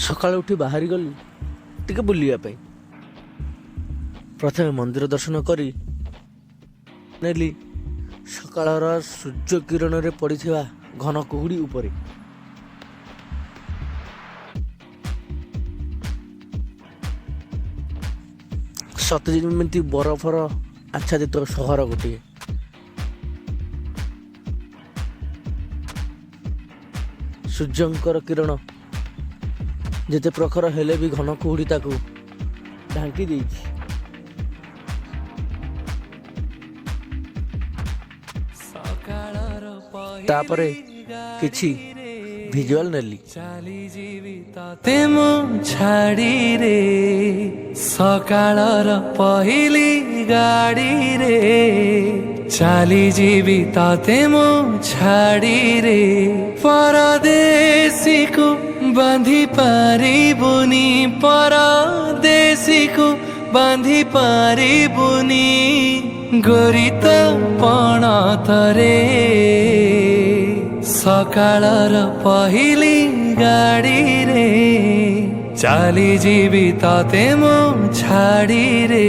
ସକାଳୁ ଉଠି ବାହାରି ଗଲି ଟିକେ ବୁଲିବା ପାଇଁ। ପ୍ରଥମେ ମନ୍ଦିର ଦର୍ଶନ କରି ନେଲି ସକାଳର ସୂର୍ଯ୍ୟ କିରଣରେ ପଡ଼ିଥିବା ଘନ କୁହୁଡ଼ି ଉପରେ। ସତେ ଯେମିତି ବରଫର ଆଚ୍ଛାଦିତ ସହର ଗୋଟିଏ। ସୂର୍ଯ୍ୟଙ୍କର କିରଣ ଯେତେ ପ୍ରଖର ହେଲେ ବି ଘନ କୁହୁଡ଼ି ତାକୁ ଢାଙ୍କି ଦେଇଛି। ତାପରେ କିଛି ଭିଜୁଆଲ ନେଲି। ତତେ ମୁଁ ଛାଡ଼ିରେ ସକାଳର ପହିଲି ଗାଡ଼ିରେ ଚାଲିଯିବି ତତେ ମୁଁ ଛାଡ଼ିରେ ପରଦେଶୀକୁ ବାନ୍ଧି ପାରିବୁନି ପରଦେଶୀକୁ ବାନ୍ଧି ପାରିବୁନି ଗୋରି ତ ପଣତରେ ସକାଳର ପହିଲି ଗାଡ଼ିରେ ଚାଲିଯିବି ତତେ ମୁଁ ଛାଡ଼ିରେ।